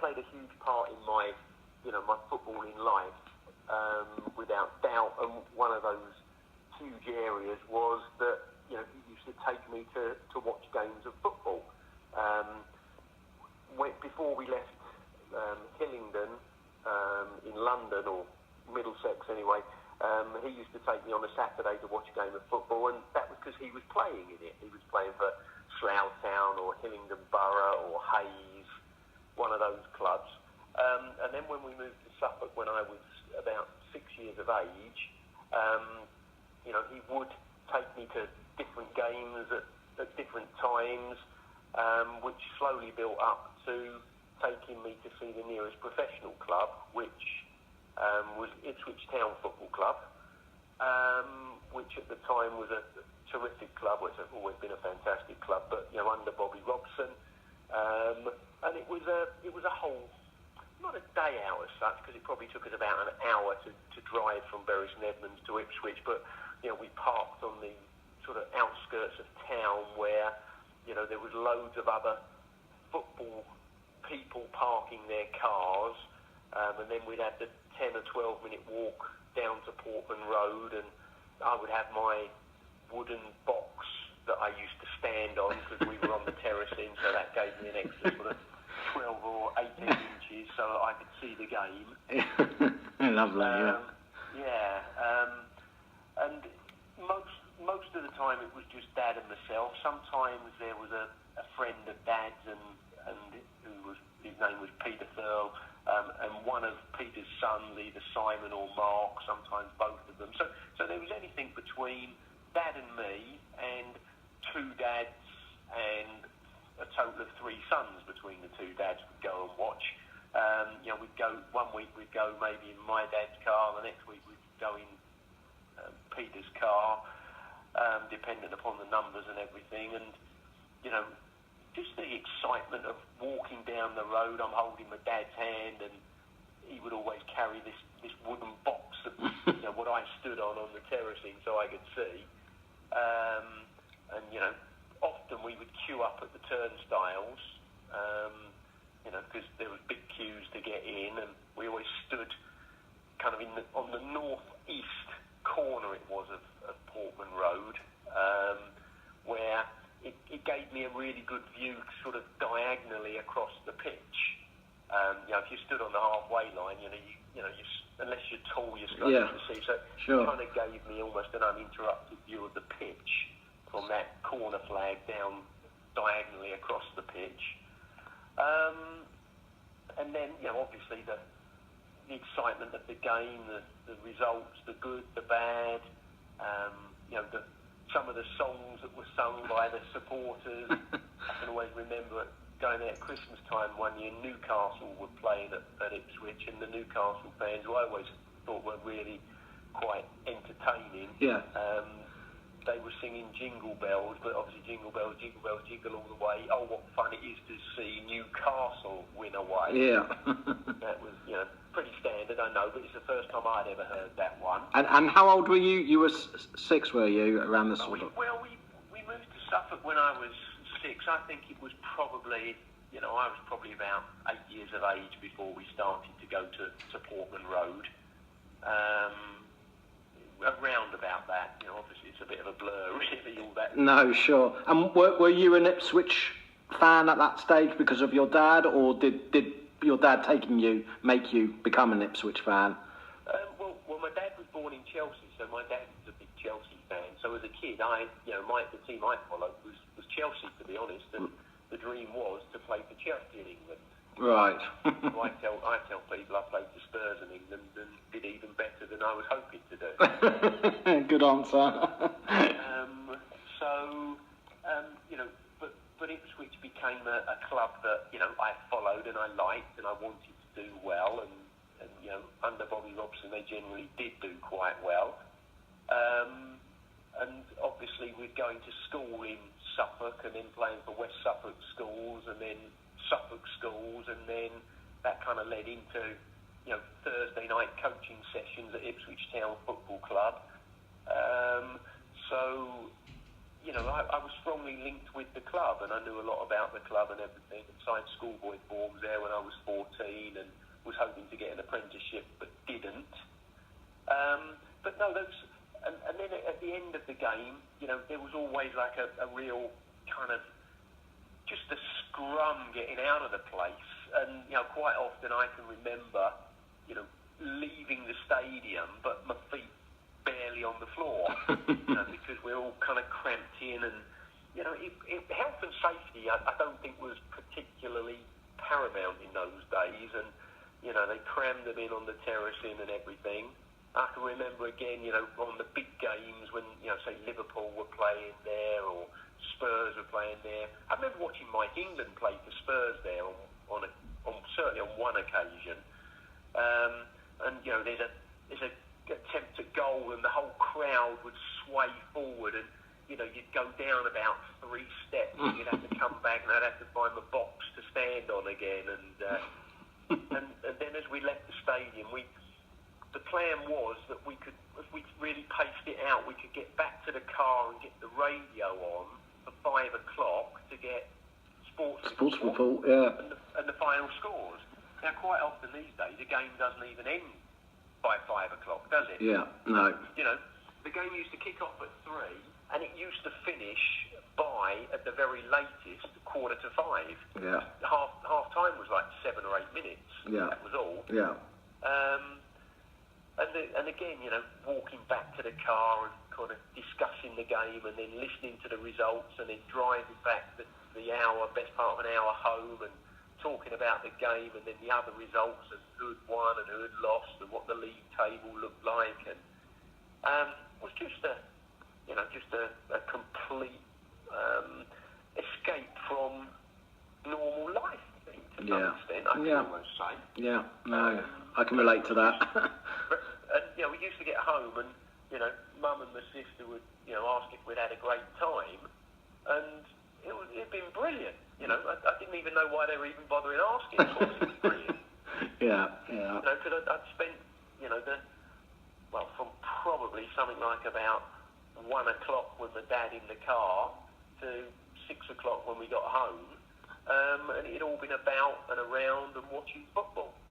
played a huge part in my footballing life, without doubt. And one of those huge areas was that he used to take me to watch games of football. Before we left Hillingdon in London, or Middlesex anyway, he used to take me on a Saturday to watch a game of football, and that was because he was playing in it. He was playing for Slough Town or Hillingdon Borough or Hayes, one of those clubs. And then when we moved to Suffolk, when I was about 6 years of age, he would take me to different games at different times, which slowly built up to taking me to see the nearest professional club, which was Ipswich Town Football Club, which at the time was a terrific club. It's always been a fantastic club, but under Bobby Robson, and it was a whole, not a day out as such, because it probably took us about an hour to drive from Bury St Edmunds to Ipswich, but we parked on the sort of outskirts of town where there was loads of other football people parking their cars, and then we'd have the 10 or 12 minute walk down to Portman Road, and I would have my wooden box that I used to stand on because we were on the terracing, so that gave me an extra sort of 12 or 18 inches so that I could see the game. Lovely, and most of the time it was just Dad and myself. Sometimes there was a friend of Dad's, and his name was Peter Thurl, and one of Peter's sons, either Simon or Mark, sometimes both of them. So there was anything between Dad and me, and two dads and a total of three sons between the two dads would go and watch. We'd go one week, we'd go maybe in my dad's car, the next week we'd go in Peter's car, dependent upon the numbers and everything. And just the excitement of walking down the road. I'm holding my dad's hand, and he would always carry this wooden box that what I stood on the terracing so I could see. And often we would queue up at the turnstiles, because there was big queues to get in, and we always stood kind of on the northeast corner it was of Portman Road, where it gave me a really good view sort of diagonally across the pitch. If you stood on the halfway line, unless you're tall, you're struggling to see. So it kind of gave me almost an uninterrupted view of the pitch from that corner flag down diagonally across the pitch. And then, obviously the excitement of the game, the results, the good, the bad, some of the songs that were sung by the supporters. I can always remember going there at Christmas time one year, Newcastle were playing at Ipswich, and the Newcastle fans, who I always thought were really quite entertaining, they were singing Jingle Bells, but obviously Jingle Bells, jingle all the way. Oh, what fun it is to see Newcastle win away. Yeah. That was, pretty standard, I know, but it's the first time I'd ever heard that one. And how old were you? You were 6, were you, around the sort of... Well, we moved to Suffolk when I was 6. I think it was probably, I was probably about 8 years of age before we started to go to Portman Road. Around about that, obviously it's a bit of a blur, really, all that. No, sure. And were you an Ipswich fan at that stage because of your dad, or did your dad make you become an Ipswich fan? Well, my dad was born in Chelsea, so my dad was a big Chelsea fan. So as a kid, the team I followed was Chelsea, to be honest, and the dream was to play for Chelsea in England. Right. So I tell people I played for Spurs in England and did even better than I was hoping to do. Good answer. But Ipswich became a club that I followed and I liked and I wanted to do well, and under Bobby Robson they generally did do quite well. And obviously we're going to school in Suffolk and then playing for West Suffolk schools and then Suffolk schools, and then that kind of led into Thursday night coaching sessions at Ipswich Town Football Club. So I was strongly linked with the club, and I knew a lot about the club and everything, and signed schoolboy forms there when I was 14, and was hoping to get an apprenticeship, but didn't. But no, and then at the end of the game, there was always like a real kind of just a scrum getting out of the place, and quite often I can remember, leaving the stadium, but my feet barely on the floor, because we're all kind of cramped in, and health and safety I don't think was particularly paramount in those days, and they crammed them in on the terracing and everything. I can remember again, on the big games when, say Liverpool were playing there or Spurs were playing there. I remember watching Mike England play for Spurs there on certainly on one occasion. And there's a attempt at goal, and the whole crowd would sway forward, and you'd go down about 3 steps, and you'd have to come back, and I'd have to find the box to stand on again, and then as we left the stadium, the plan was that we could, if we really paced it out, we could get back to the car and get the radio on for 5 o'clock to get sports report, yeah, and the final scores. Now, quite often these days, the game doesn't even end by 5 o'clock, does it? Yeah, no. The game used to kick off at 3, and it used to finish by, at the very latest, 4:45. Yeah. Half time was like 7 or 8 minutes. Yeah. That was all. Yeah. And again, walking back to the car and kind of discussing the game, and then listening to the results, and then driving back the best part of an hour home, and talking about the game, and then the other results, and who had won and who had lost, and what the league table looked like, and was just a complete escape from normal life, I think, to some extent, I can almost say. Yeah, no, I can relate to that. And we used to get home, and Mum and my sister would ask if we'd had a great time, and it'd been brilliant. I didn't even know why they were even bothering asking. It was brilliant. Yeah. Because I'd spent from probably something like about 1 o'clock with my dad in the car to 6 o'clock when we got home, and it'd all been about and around and watching football.